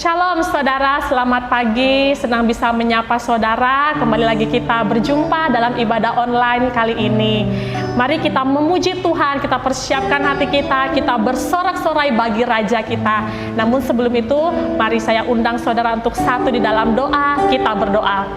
Shalom saudara, selamat pagi, senang bisa menyapa saudara. Kembali lagi kita berjumpa dalam ibadah online kali ini. Mari kita memuji Tuhan, kita persiapkan hati kita bersorak-sorai bagi Raja kita. Namun sebelum itu, mari saya undang saudara untuk satu di dalam doa, kita berdoa.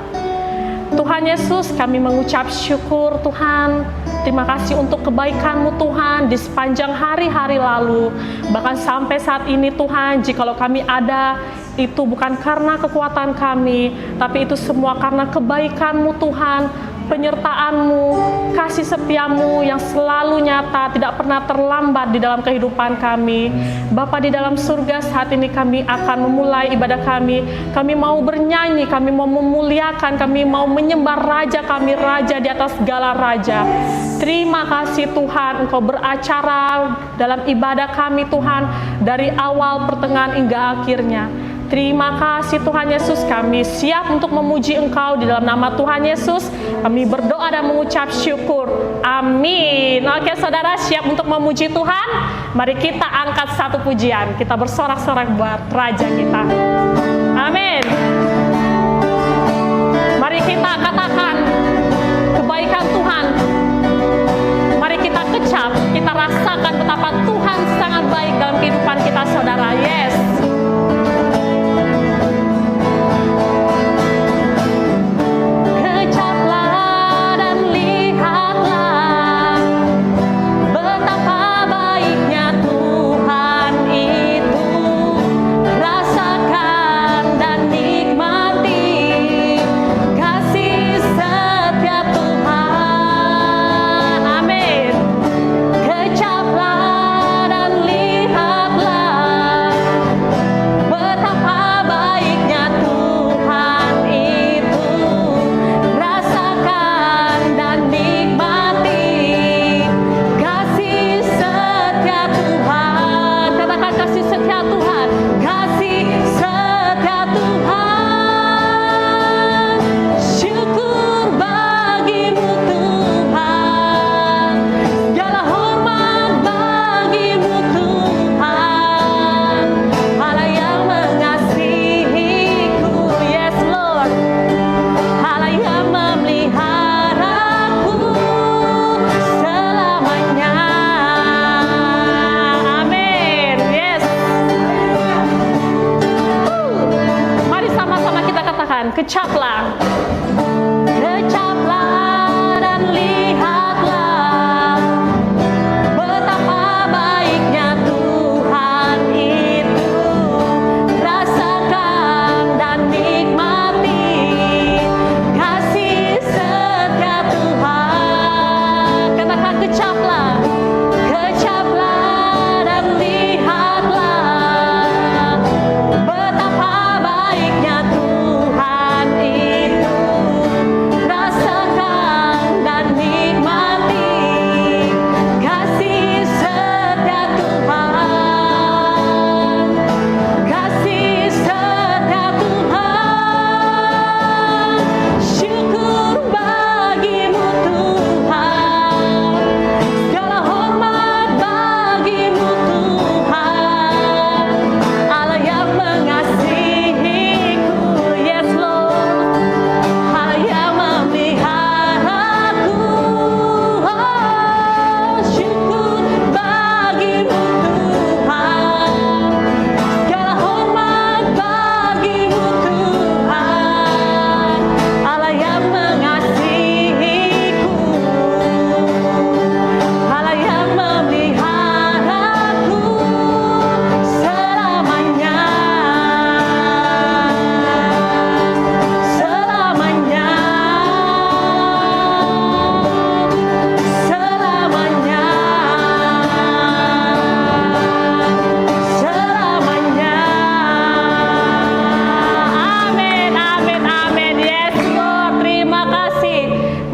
Tuhan Yesus, kami mengucap syukur Tuhan. Terima kasih untuk kebaikan-Mu Tuhan di sepanjang hari-hari lalu. Bahkan sampai saat ini Tuhan, jikalau kami ada, itu bukan karena kekuatan kami, tapi itu semua karena kebaikan-Mu Tuhan, penyertaan-Mu, kasih setia-Mu yang selalu nyata, tidak pernah terlambat di dalam kehidupan kami. Bapa di dalam surga, saat ini kami akan memulai ibadah kami. Kami mau bernyanyi, kami mau memuliakan, kami mau menyembah Raja kami, Raja di atas segala Raja. Terima kasih Tuhan, Engkau beracara dalam ibadah kami Tuhan, dari awal, pertengahan, hingga akhirnya. Terima kasih Tuhan Yesus, kami siap untuk memuji Engkau di dalam nama Tuhan Yesus. Kami berdoa dan mengucap syukur. Amin. Oke saudara, siap untuk memuji Tuhan? Mari kita angkat satu pujian. Kita bersorak-sorak buat Raja kita. Amin. Mari kita katakan kebaikan Tuhan. Mari kita kecap, kita rasakan betapa Tuhan sangat baik dalam kehidupan kita saudara. Yes. Rasakan dan nikmati kasih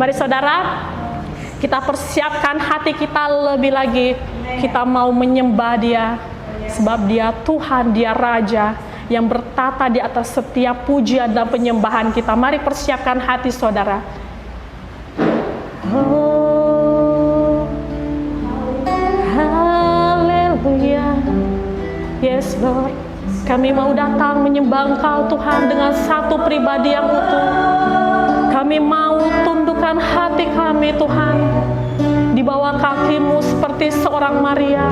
Mari saudara, kita persiapkan hati kita lebih lagi. Kita mau menyembah Dia, sebab Dia Tuhan, Dia Raja yang bertata di atas setiap pujian dan penyembahan kita. Mari persiapkan hati saudara. Oh, haleluya. Yes Lord, kami mau datang menyembah Engkau Tuhan dengan satu pribadi yang utuh. Kami mau tundukkan hati kami Tuhan di bawah kaki-Mu seperti seorang Maria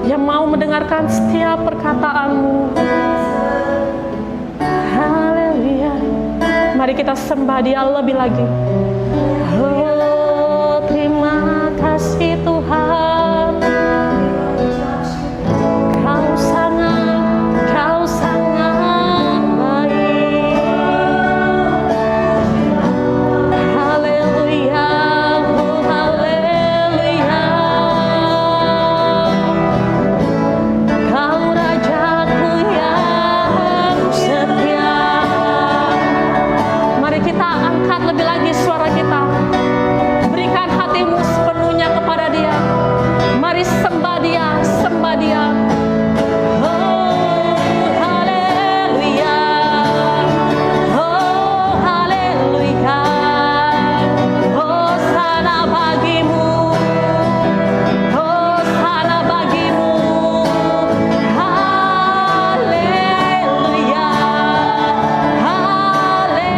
yang mau mendengarkan setiap perkataan-Mu. Haleluya. Mari kita sembah Dia lebih lagi. Oh, terima kasih Tuhan. Kau sangat baik. Haleluya, oh haleluya. Kau Rajaku yang setia. Mari kita angkat lebih lagi suara kita. Berikan hatimu sepenuhnya kepada Dia. Mari sembah Dia, sembah Dia. Oh, haleluya. Oh, haleluya. Hosana bagimu. Hosana bagimu. Haleluya. Haleluya.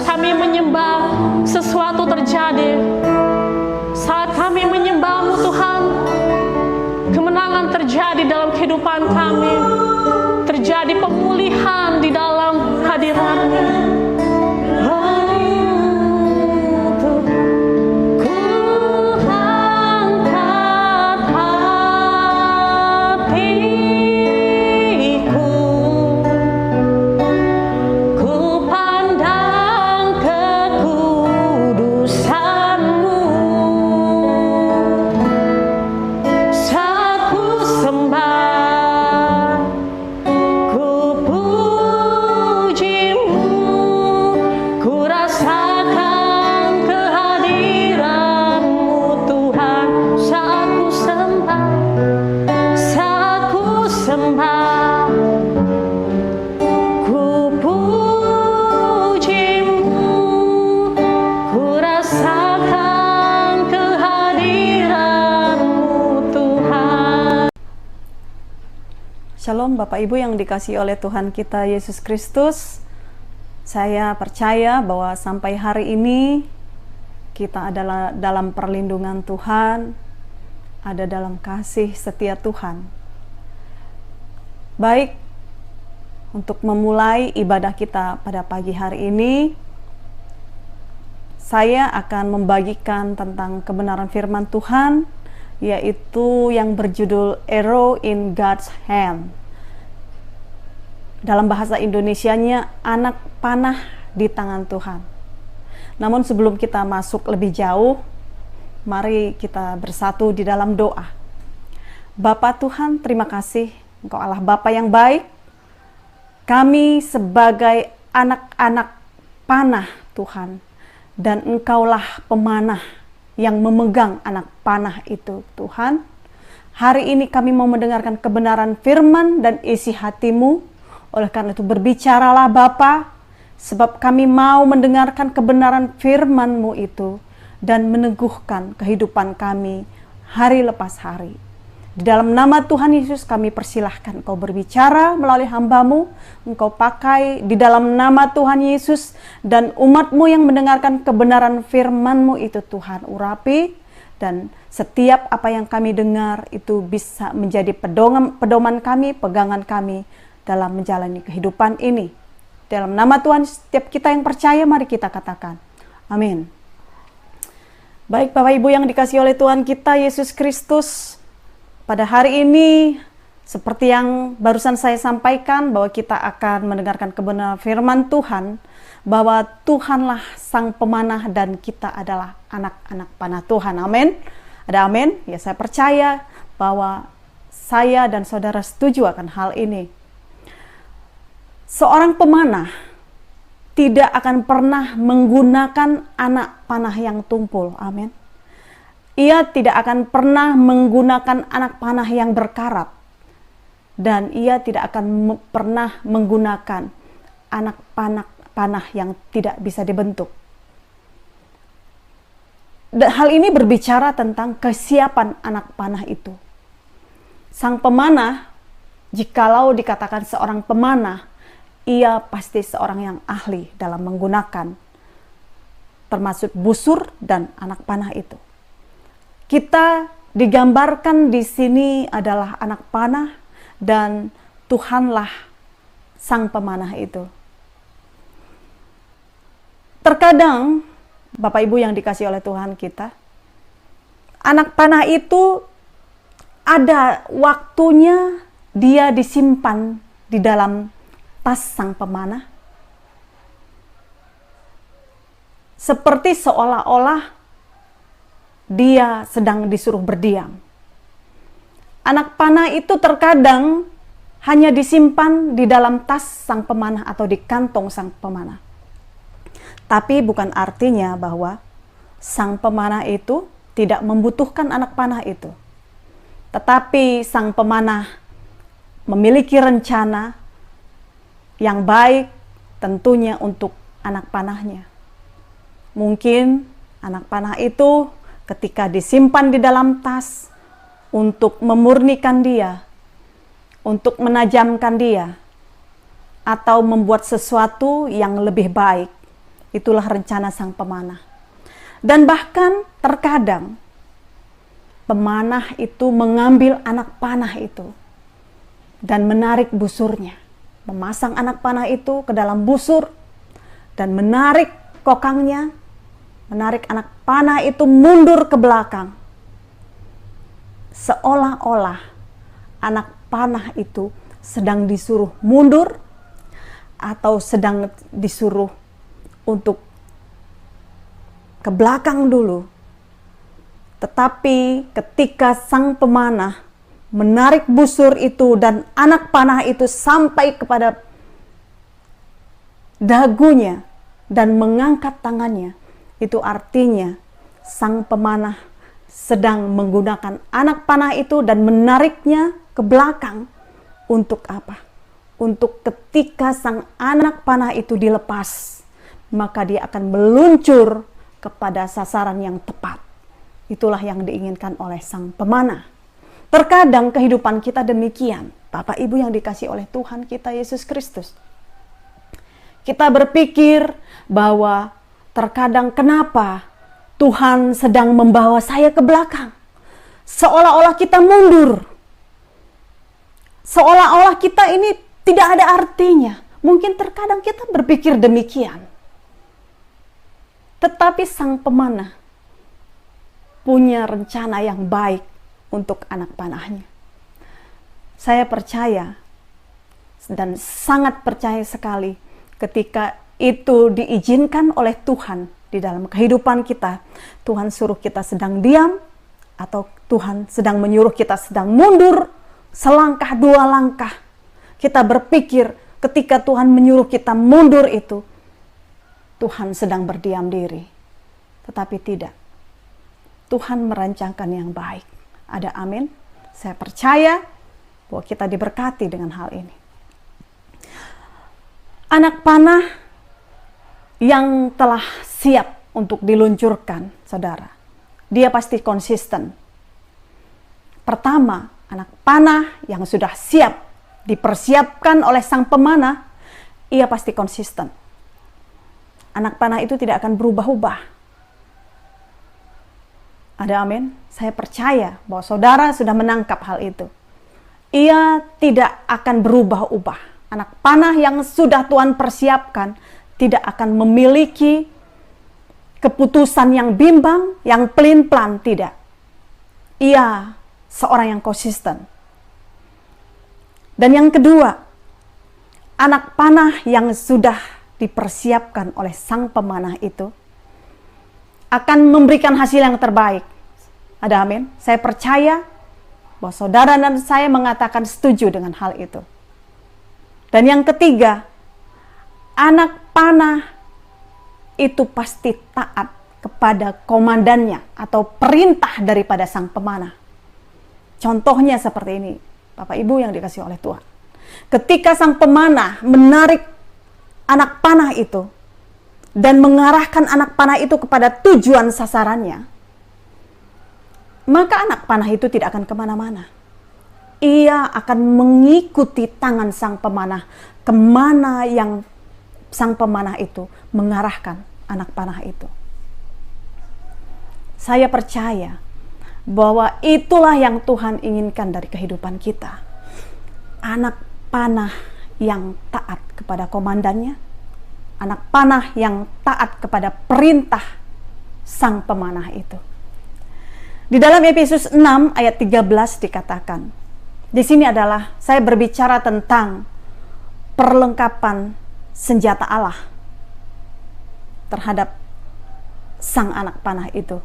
saat kami menyembah, sesuatu terjadi. Saat kami menyembah-Mu Tuhan, kemenangan terjadi dalam kehidupan kami. Terjadi pemulihan di dalam hadirat-Mu. Shalom Bapak Ibu yang dikasihi oleh Tuhan kita Yesus Kristus. Saya percaya bahwa sampai hari ini kita adalah dalam perlindungan Tuhan, ada dalam kasih setia Tuhan. Baik, untuk memulai ibadah kita pada pagi hari ini, saya akan membagikan tentang kebenaran firman Tuhan, yaitu yang berjudul Arrow in God's Hand. Dalam bahasa Indonesianya, anak panah di tangan Tuhan. Namun sebelum kita masuk lebih jauh, mari kita bersatu di dalam doa. Bapa Tuhan, terima kasih, Engkau Allah Bapa yang baik. Kami sebagai anak-anak panah Tuhan, dan Engkaulah pemanah yang memegang anak panah itu Tuhan. Hari ini kami mau mendengarkan kebenaran firman dan isi hati-Mu. Oleh karena itu berbicaralah Bapa, sebab kami mau mendengarkan kebenaran firman-Mu itu dan meneguhkan kehidupan kami hari lepas hari. Di dalam nama Tuhan Yesus kami persilahkan Engkau berbicara melalui hamba-Mu, Engkau pakai di dalam nama Tuhan Yesus, dan umat-Mu yang mendengarkan kebenaran firman-Mu itu Tuhan urapi, dan setiap apa yang kami dengar itu bisa menjadi pedoman kami, pegangan kami dalam menjalani kehidupan ini. Dalam nama Tuhan, setiap kita yang percaya, mari kita katakan amin. Baik Bapak Ibu yang dikasihi oleh Tuhan kita Yesus Kristus, pada hari ini seperti yang barusan saya sampaikan, bahwa kita akan mendengarkan kebenaran firman Tuhan, bahwa Tuhanlah sang pemanah dan kita adalah anak-anak panah Tuhan. Amin. Ada amin? Ya, saya percaya bahwa saya dan saudara setuju akan hal ini. Seorang pemanah tidak akan pernah menggunakan anak panah yang tumpul. Amin. Ia tidak akan pernah menggunakan anak panah yang berkarat. Dan ia tidak akan pernah menggunakan anak panah yang tidak bisa dibentuk. Hal ini berbicara tentang kesiapan anak panah itu. Sang pemanah, jikalau dikatakan seorang pemanah, ia pasti seorang yang ahli dalam menggunakan termasuk busur dan anak panah itu. Kita digambarkan di sini adalah anak panah dan Tuhanlah sang pemanah itu. Terkadang Bapak Ibu yang dikasihi oleh Tuhan kita, anak panah itu ada waktunya dia disimpan di dalam tas sang pemanah, seperti seolah-olah dia sedang disuruh berdiam. Anak panah itu terkadang hanya disimpan di dalam tas sang pemanah atau di kantong sang pemanah. Tapi bukan artinya bahwa sang pemanah itu tidak membutuhkan anak panah itu. Tetapi sang pemanah memiliki rencana yang baik tentunya untuk anak panahnya. Mungkin anak panah itu ketika disimpan di dalam tas untuk memurnikan dia, untuk menajamkan dia, atau membuat sesuatu yang lebih baik Itulah rencana sang pemanah. Dan bahkan terkadang pemanah itu mengambil anak panah itu dan menarik busurnya. Memasang anak panah itu ke dalam busur dan menarik kokangnya, menarik anak panah itu mundur ke belakang. Seolah-olah anak panah itu sedang disuruh mundur atau sedang disuruh untuk ke belakang dulu. Tetapi ketika sang pemanah menarik busur itu dan anak panah itu sampai kepada dagunya dan mengangkat tangannya, itu artinya sang pemanah sedang menggunakan anak panah itu dan menariknya ke belakang. Untuk apa? Untuk ketika sang anak panah itu dilepas, maka dia akan meluncur kepada sasaran yang tepat. Itulah yang diinginkan oleh sang pemanah. Terkadang kehidupan kita demikian, Bapak Ibu yang dikasihi oleh Tuhan kita Yesus Kristus. Kita berpikir bahwa terkadang kenapa Tuhan sedang membawa saya ke belakang. Seolah-olah kita mundur. Seolah-olah kita ini tidak ada artinya. Mungkin terkadang kita berpikir demikian. Tetapi sang pemanah punya rencana yang baik untuk anak panahnya. Saya percaya dan sangat percaya sekali ketika itu diizinkan oleh Tuhan di dalam kehidupan kita. Tuhan suruh kita sedang diam atau Tuhan sedang menyuruh kita sedang mundur selangkah dua langkah. Kita berpikir ketika Tuhan menyuruh kita mundur itu Tuhan sedang berdiam diri. Tetapi tidak. Tuhan merancangkan yang baik. Ada amin? Saya percaya bahwa kita diberkati dengan hal ini. Anak panah yang telah siap untuk diluncurkan, saudara, dia pasti konsisten. Pertama, anak panah yang sudah siap dipersiapkan oleh sang pemanah, ia pasti konsisten. Anak panah itu tidak akan berubah-ubah. Ada amin? Saya percaya bahwa saudara sudah menangkap hal itu. Ia tidak akan berubah-ubah. Anak panah yang sudah Tuhan persiapkan tidak akan memiliki keputusan yang bimbang, yang pelin-pelan, tidak. Ia seorang yang konsisten. Dan yang kedua, anak panah yang sudah dipersiapkan oleh sang pemanah itu akan memberikan hasil yang terbaik. Ada amin? Saya percaya bahwa saudara dan saya mengatakan setuju dengan hal itu. Dan yang ketiga, anak panah itu pasti taat kepada komandannya atau perintah daripada sang pemanah. Contohnya seperti ini, Bapak Ibu yang dikasihi oleh Tuhan. Ketika sang pemanah menarik anak panah itu dan mengarahkan anak panah itu kepada tujuan sasarannya, maka anak panah itu tidak akan kemana-mana. Ia akan mengikuti tangan sang pemanah kemana yang sang pemanah itu mengarahkan anak panah itu. Saya percaya bahwa itulah yang Tuhan inginkan dari kehidupan kita. Anak panah yang taat kepada komandannya, anak panah yang taat kepada perintah sang pemanah itu. Di dalam Efesus 6 ayat 13 dikatakan, di sini adalah saya berbicara tentang perlengkapan senjata Allah terhadap sang anak panah itu.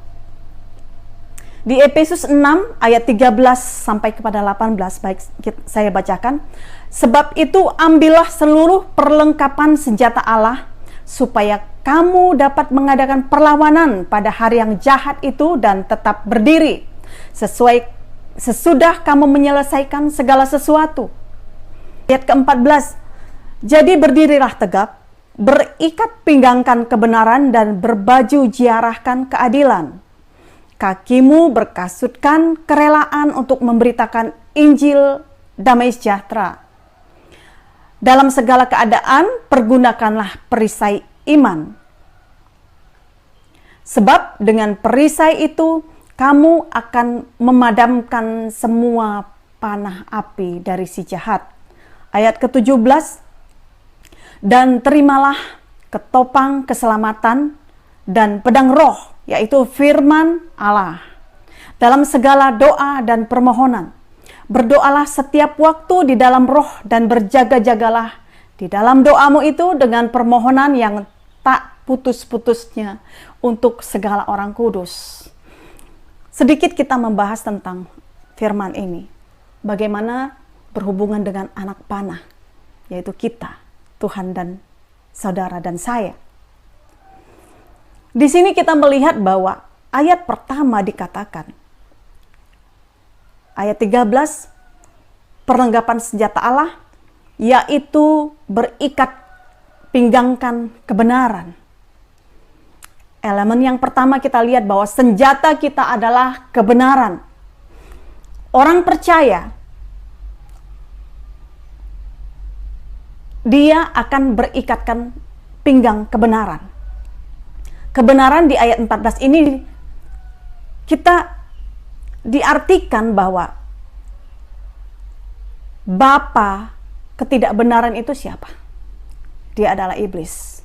Di Efesus 6 ayat 13 sampai kepada 18, baik saya bacakan. Sebab itu ambillah seluruh perlengkapan senjata Allah, supaya kamu dapat mengadakan perlawanan pada hari yang jahat itu dan tetap berdiri sesudah kamu menyelesaikan segala sesuatu. Ayat ke-14, jadi berdirilah tegap, berikat pinggangkan kebenaran dan berbaju jiarahkan keadilan. Kakimu berkasutkan kerelaan untuk memberitakan Injil damai sejahtera. Dalam segala keadaan pergunakanlah perisai iman. Sebab dengan perisai itu kamu akan memadamkan semua panah api dari si jahat. Ayat ke-17, dan terimalah ketopang keselamatan dan pedang roh, yaitu firman Allah. Dalam segala doa dan permohonan, berdoalah setiap waktu di dalam roh dan berjaga-jagalah di dalam doamu itu dengan permohonan yang tak putus-putusnya untuk segala orang kudus. Sedikit kita membahas tentang firman ini. Bagaimana berhubungan dengan anak panah, yaitu kita, Tuhan dan saudara dan saya. Di sini kita melihat bahwa ayat pertama dikatakan, ayat 13, perlengkapan senjata Allah, yaitu berikat pinggangkan kebenaran. Elemen yang pertama kita lihat bahwa senjata kita adalah kebenaran. Orang percaya, dia akan berikatkan pinggang kebenaran. Kebenaran di ayat 14 ini kita diartikan bahwa bapa ketidakbenaran itu siapa? Dia adalah iblis.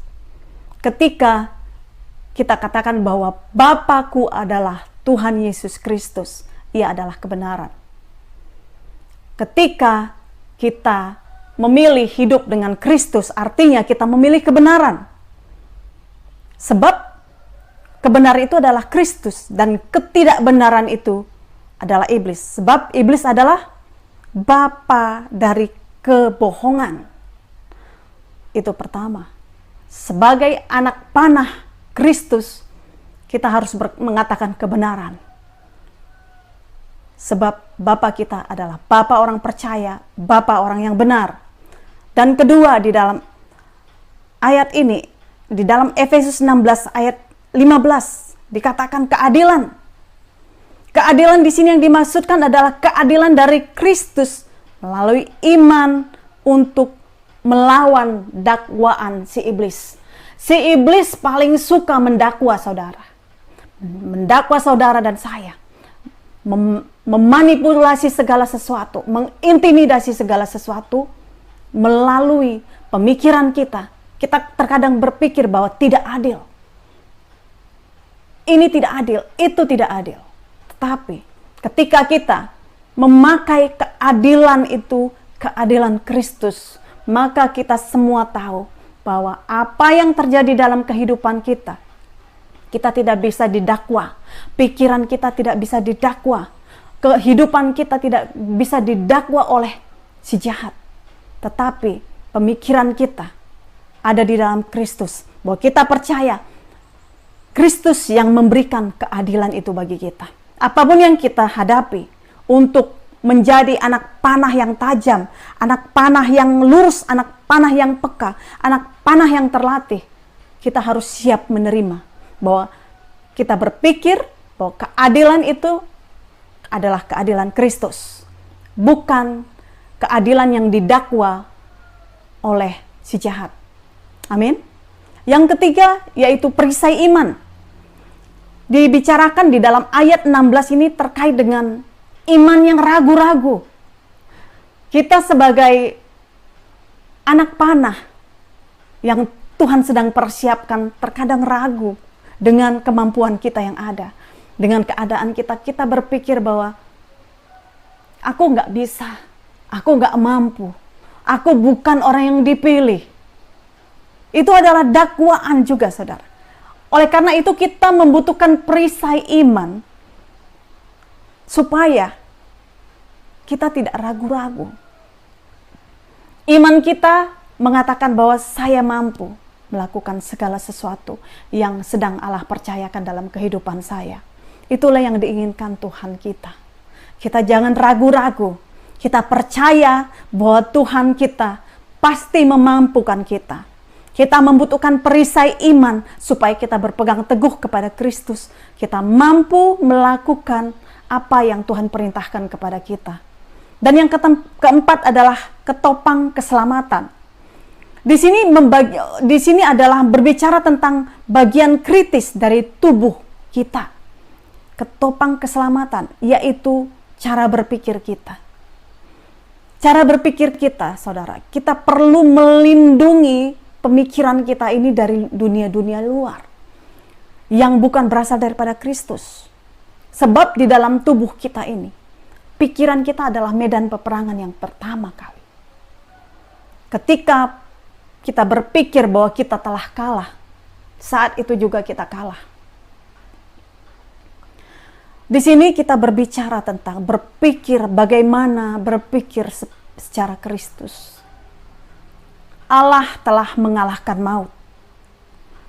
Ketika kita katakan bahwa Bapakku adalah Tuhan Yesus Kristus, ia adalah kebenaran. Ketika kita memilih hidup dengan Kristus, artinya kita memilih kebenaran. Sebab kebenaran itu adalah Kristus dan ketidakbenaran itu adalah iblis. Sebab iblis adalah bapa dari kebohongan. Itu pertama. Sebagai anak panah Kristus, kita harus mengatakan kebenaran. Sebab Bapa kita adalah Bapa orang percaya, Bapa orang yang benar. Dan kedua, di dalam ayat ini, di dalam Efesus 16 ayat 15 dikatakan keadilan. Keadilan di sini yang dimaksudkan adalah keadilan dari Kristus melalui iman untuk melawan dakwaan si iblis. Si iblis paling suka mendakwa saudara. Mendakwa saudara dan saya. Memanipulasi segala sesuatu, mengintimidasi segala sesuatu melalui pemikiran kita. Kita terkadang berpikir bahwa tidak adil. Ini tidak adil, itu tidak adil. Tetapi ketika kita memakai keadilan itu, keadilan Kristus, maka kita semua tahu bahwa apa yang terjadi dalam kehidupan kita, kita tidak bisa didakwa. Pikiran kita tidak bisa didakwa. Kehidupan kita tidak bisa didakwa oleh si jahat. Tetapi pemikiran kita ada di dalam Kristus. Bahwa kita percaya Kristus yang memberikan keadilan itu bagi kita. Apapun yang kita hadapi, untuk menjadi anak panah yang tajam, anak panah yang lurus, anak panah yang peka, anak panah yang terlatih, kita harus siap menerima bahwa kita berpikir bahwa keadilan itu adalah keadilan Kristus, bukan keadilan yang didakwa oleh si jahat. Amin. Yang ketiga yaitu perisai iman. Dibicarakan di dalam ayat 16 ini terkait dengan iman yang ragu-ragu. Kita sebagai anak panah yang Tuhan sedang persiapkan terkadang ragu dengan kemampuan kita yang ada. Dengan keadaan kita, kita berpikir bahwa aku nggak bisa, aku nggak mampu, aku bukan orang yang dipilih. Itu adalah dakwaan juga, saudara. Oleh karena itu kita membutuhkan perisai iman supaya kita tidak ragu-ragu. Iman kita mengatakan bahwa saya mampu melakukan segala sesuatu yang sedang Allah percayakan dalam kehidupan saya. Itulah yang diinginkan Tuhan kita. Kita jangan ragu-ragu. Kita percaya bahwa Tuhan kita pasti memampukan kita. Kita membutuhkan perisai iman supaya kita berpegang teguh kepada Kristus. Kita mampu melakukan apa yang Tuhan perintahkan kepada kita. Dan yang keempat adalah ketopang keselamatan. Di sini adalah berbicara tentang bagian kritis dari tubuh kita, ketopang keselamatan, yaitu cara berpikir kita. Cara berpikir kita, saudara, kita perlu melindungi pemikiran kita ini dari dunia-dunia luar yang bukan berasal daripada Kristus. Sebab di dalam tubuh kita ini, pikiran kita adalah medan peperangan yang pertama kali. Ketika kita berpikir bahwa kita telah kalah, saat itu juga kita kalah. Di sini kita berbicara tentang berpikir, bagaimana berpikir secara Kristus. Allah telah mengalahkan maut,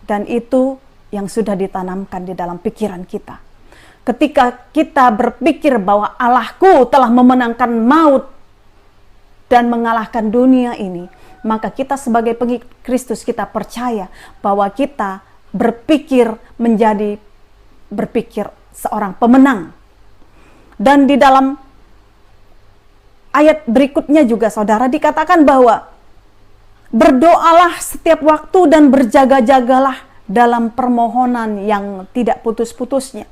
dan itu yang sudah ditanamkan di dalam pikiran kita. Ketika kita berpikir bahwa Allahku telah memenangkan maut dan mengalahkan dunia ini, maka kita sebagai pengikut Kristus, kita percaya bahwa kita berpikir seorang pemenang. Dan di dalam ayat berikutnya juga, saudara, dikatakan bahwa berdoalah setiap waktu dan berjaga-jagalah dalam permohonan yang tidak putus-putusnya.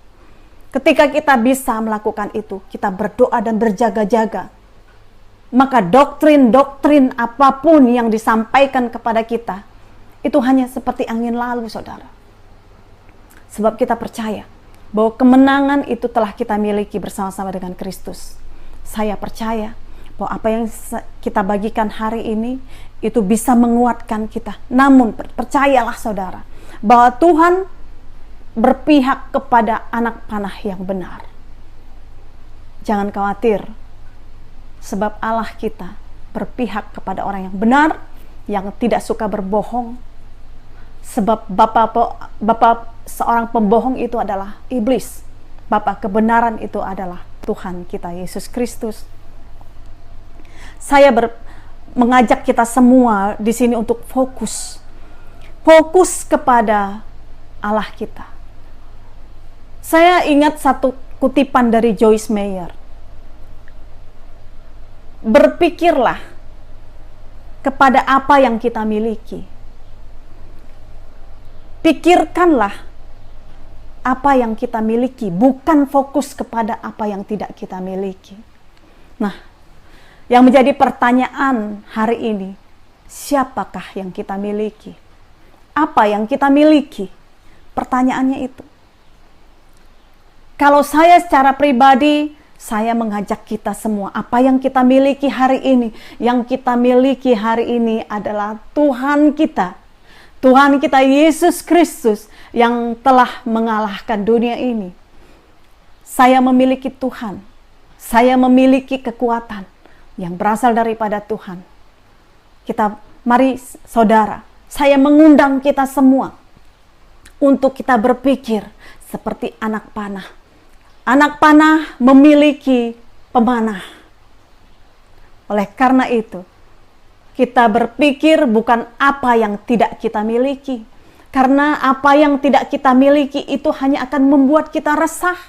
Ketika kita bisa melakukan itu, kita berdoa dan berjaga-jaga, maka doktrin-doktrin apapun yang disampaikan kepada kita, itu hanya seperti angin lalu, saudara. Sebab kita percaya bahwa kemenangan itu telah kita miliki bersama-sama dengan Kristus. Saya percaya bahwa apa yang kita bagikan hari ini, itu bisa menguatkan kita. Namun percayalah, saudara, bahwa Tuhan berpihak kepada anak panah yang benar. Jangan khawatir, sebab Allah kita berpihak kepada orang yang benar, yang tidak suka berbohong. Sebab Bapa seorang pembohong itu adalah iblis. Bapa kebenaran itu adalah Tuhan kita Yesus Kristus. Saya mengajak kita semua di sini untuk fokus kepada Allah kita. Saya ingat satu kutipan dari Joyce Meyer. Berpikirlah kepada apa yang kita miliki. Pikirkanlah apa yang kita miliki, bukan fokus kepada apa yang tidak kita miliki. Nah, yang menjadi pertanyaan hari ini, siapakah yang kita miliki? Apa yang kita miliki? Pertanyaannya itu. Kalau saya secara pribadi, saya mengajak kita semua, apa yang kita miliki hari ini? Yang kita miliki hari ini adalah Tuhan kita. Tuhan kita Yesus Kristus yang telah mengalahkan dunia ini. Saya memiliki Tuhan. Saya memiliki kekuatan yang berasal daripada Tuhan. Mari saudara, saya mengundang kita semua untuk kita berpikir seperti anak panah. Anak panah memiliki pemanah. Oleh karena itu, kita berpikir bukan apa yang tidak kita miliki. Karena apa yang tidak kita miliki itu hanya akan membuat kita resah.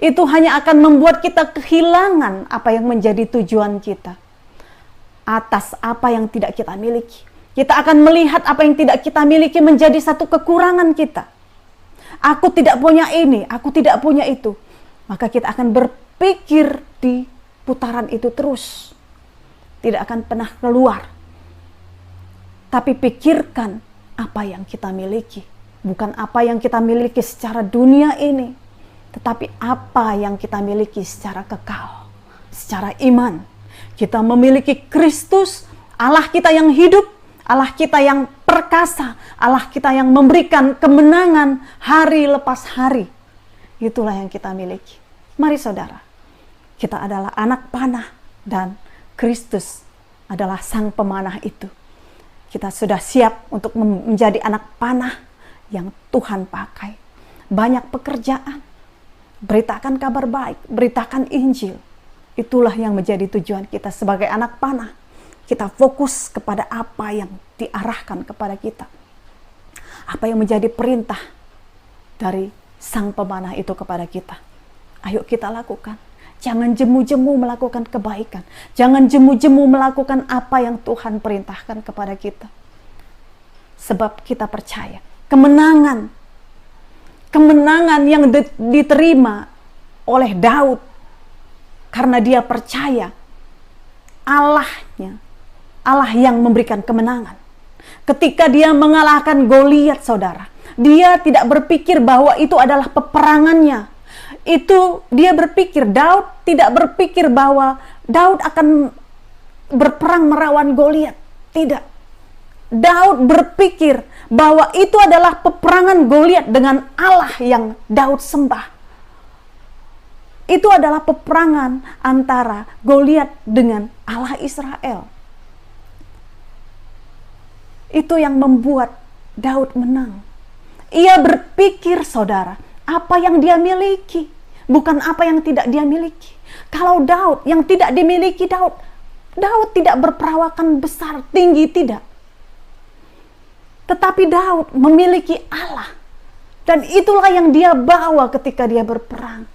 Itu hanya akan membuat kita kehilangan apa yang menjadi tujuan kita. Atas apa yang tidak kita miliki. Kita akan melihat apa yang tidak kita miliki menjadi satu kekurangan kita. Aku tidak punya ini, aku tidak punya itu. Maka kita akan berpikir di putaran itu terus. Tidak akan pernah keluar. Tapi pikirkan apa yang kita miliki. Bukan apa yang kita miliki secara dunia ini. Tetapi apa yang kita miliki secara kekal. Secara iman. Kita memiliki Kristus, Allah kita yang hidup, Allah kita yang perkasa, Allah kita yang memberikan kemenangan hari lepas hari. Itulah yang kita miliki. Mari saudara, kita adalah anak panah dan Kristus adalah sang pemanah itu. Kita sudah siap untuk menjadi anak panah yang Tuhan pakai. Banyak pekerjaan, beritakan kabar baik, beritakan Injil. Itulah yang menjadi tujuan kita sebagai anak panah. Kita fokus kepada apa yang diarahkan kepada kita. Apa yang menjadi perintah dari sang pemanah itu kepada kita. Ayo kita lakukan. Jangan jemu-jemu melakukan kebaikan. Jangan jemu-jemu melakukan apa yang Tuhan perintahkan kepada kita. Sebab kita percaya kemenangan yang diterima oleh Daud karena dia percaya Allahnya, Allah yang memberikan kemenangan. Ketika dia mengalahkan Goliat, saudara, dia tidak berpikir bahwa itu adalah peperangannya. Itu dia berpikir, Daud tidak berpikir bahwa Daud akan berperang melawan Goliat. Tidak. Daud berpikir bahwa itu adalah peperangan Goliat dengan Allah yang Daud sembah. Itu adalah peperangan antara Goliat dengan Allah Israel. Itu yang membuat Daud menang. Ia berpikir, saudara, apa yang dia miliki, bukan apa yang tidak dia miliki. Kalau Daud yang tidak dimiliki Daud tidak berperawakan besar, tinggi, tidak. Tetapi Daud memiliki Allah. Dan itulah yang dia bawa ketika dia berperang.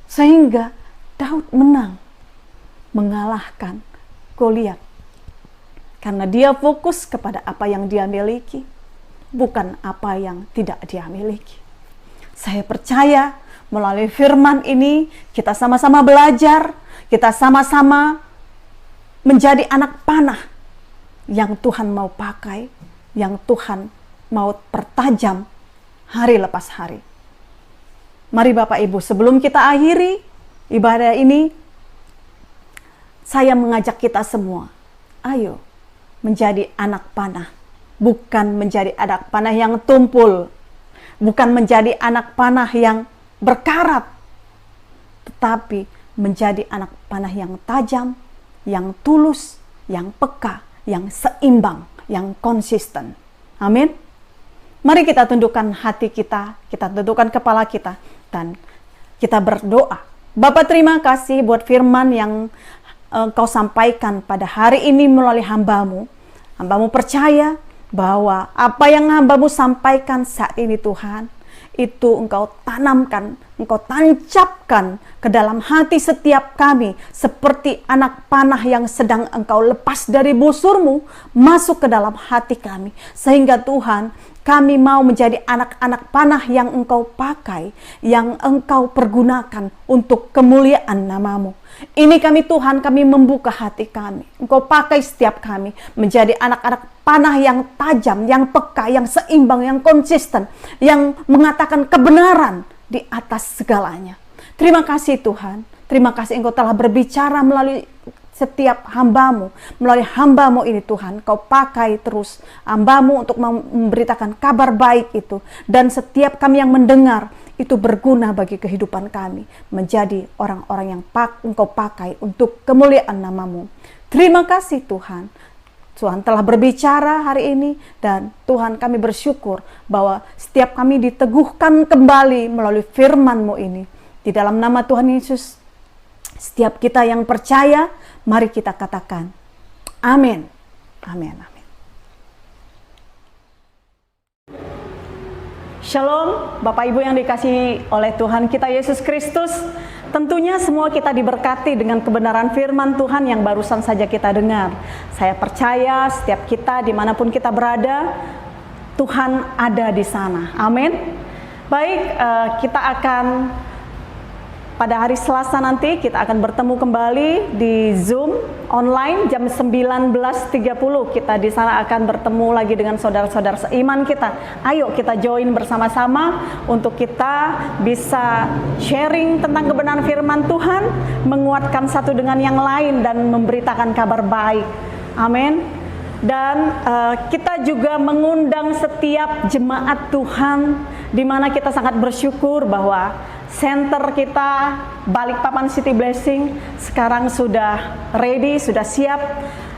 Sehingga Daud menang, mengalahkan Goliat. Karena dia fokus kepada apa yang dia miliki, bukan apa yang tidak dia miliki. Saya percaya melalui firman ini, kita sama-sama belajar, kita sama-sama menjadi anak panah yang Tuhan mau pakai, yang Tuhan mau pertajam hari lepas hari. Mari Bapak Ibu, sebelum kita akhiri ibadah ini, saya mengajak kita semua, ayo menjadi anak panah, bukan menjadi anak panah yang tumpul, bukan menjadi anak panah yang berkarat, tetapi menjadi anak panah yang tajam, yang tulus, yang peka, yang seimbang, yang konsisten. Amin. Mari kita tundukkan hati kita tundukkan kepala kita, dan kita berdoa. Bapa, terima kasih buat firman yang Engkau sampaikan pada hari ini melalui hamba-Mu. Hamba-Mu percaya bahwa apa yang hamba-Mu sampaikan saat ini, Tuhan, itu Engkau tanamkan, Engkau tancapkan ke dalam hati setiap kami, seperti anak panah yang sedang Engkau lepas dari busur-Mu masuk ke dalam hati kami. Sehingga Tuhan, kami mau menjadi anak-anak panah yang Engkau pakai, yang Engkau pergunakan untuk kemuliaan nama-Mu. Ini kami Tuhan, kami membuka hati kami. Engkau pakai setiap kami menjadi anak-anak panah yang tajam, yang peka, yang seimbang, yang konsisten, yang mengatakan kebenaran di atas segalanya. Terima kasih Tuhan, terima kasih Engkau telah berbicara melalui setiap hamba-Mu, melalui hamba-Mu ini Tuhan. Kau pakai terus hamba-Mu untuk memberitakan kabar baik itu, dan setiap kami yang mendengar itu berguna bagi kehidupan kami, menjadi orang-orang yang Engkau pakai untuk kemuliaan nama-Mu. Terima kasih Tuhan. Tuhan telah berbicara hari ini, dan Tuhan kami bersyukur bahwa setiap kami diteguhkan kembali melalui firman-Mu ini. Di dalam nama Tuhan Yesus, setiap kita yang percaya, mari kita katakan amin. Amin. Amin. Shalom, Bapak Ibu yang dikasihi oleh Tuhan kita Yesus Kristus. Tentunya semua kita diberkati dengan kebenaran firman Tuhan yang barusan saja kita dengar. Saya percaya setiap kita dimanapun kita berada, Tuhan ada di sana. Amin. Baik, kita akan pada hari Selasa nanti kita akan bertemu kembali di Zoom online jam 19.30. Kita di sana akan bertemu lagi dengan saudara-saudara seiman kita. Ayo kita join bersama-sama untuk kita bisa sharing tentang kebenaran firman Tuhan, menguatkan satu dengan yang lain dan memberitakan kabar baik. Amin. Dan kita juga mengundang setiap jemaat Tuhan, di mana kita sangat bersyukur bahwa center kita Balikpapan City Blessing sekarang sudah ready, sudah siap,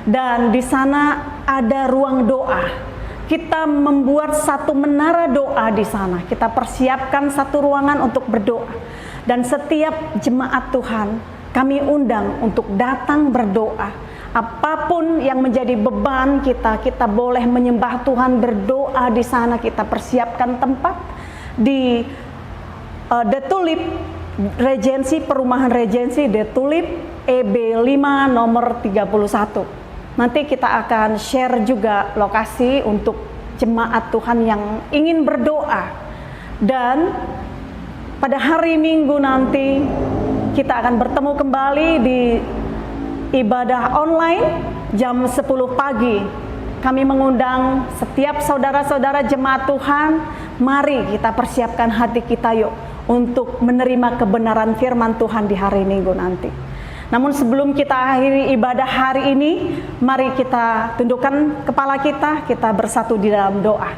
dan di sana ada ruang doa. Kita membuat satu menara doa di sana. Kita persiapkan satu ruangan untuk berdoa, dan setiap jemaat Tuhan kami undang untuk datang berdoa. Apapun yang menjadi beban kita, kita boleh menyembah Tuhan, berdoa di sana. Kita persiapkan tempat di The Tulip Regency, Perumahan Regency The Tulip EB5 nomor 31. Nanti kita akan share juga lokasi untuk jemaat Tuhan yang ingin berdoa. Dan pada hari Minggu nanti kita akan bertemu kembali di ibadah online jam 10 pagi. Kami mengundang setiap saudara-saudara jemaat Tuhan, mari kita persiapkan hati kita yuk untuk menerima kebenaran firman Tuhan di hari Minggu nanti. Namun sebelum kita akhiri ibadah hari ini, mari kita tundukkan kepala kita bersatu di dalam doa.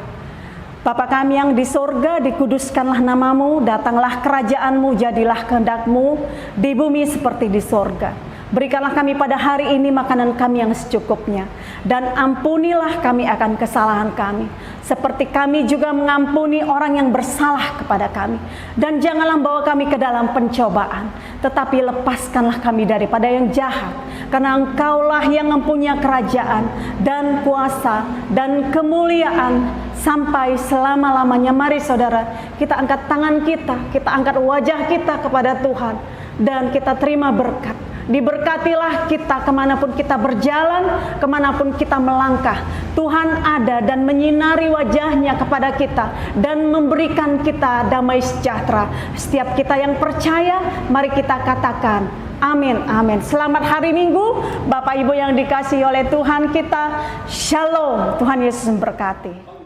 Bapa kami yang di sorga, dikuduskanlah namamu, datanglah kerajaanmu, jadilah kehendakmu di bumi seperti di sorga. Berikanlah kami pada hari ini makanan kami yang secukupnya, dan ampunilah kami akan kesalahan kami, seperti kami juga mengampuni orang yang bersalah kepada kami. Dan janganlah bawa kami ke dalam pencobaan, tetapi lepaskanlah kami daripada yang jahat, karena Engkaulah yang mempunyai kerajaan dan kuasa dan kemuliaan sampai selama-lamanya. Mari saudara, kita angkat tangan kita angkat wajah kita kepada Tuhan, dan kita terima berkat. Diberkatilah kita kemanapun kita berjalan, kemanapun kita melangkah. Tuhan ada dan menyinari wajahnya kepada kita dan memberikan kita damai sejahtera. Setiap kita yang percaya, mari kita katakan amin, amin. Selamat hari Minggu, Bapak Ibu yang dikasihi oleh Tuhan kita. Shalom, Tuhan Yesus memberkati.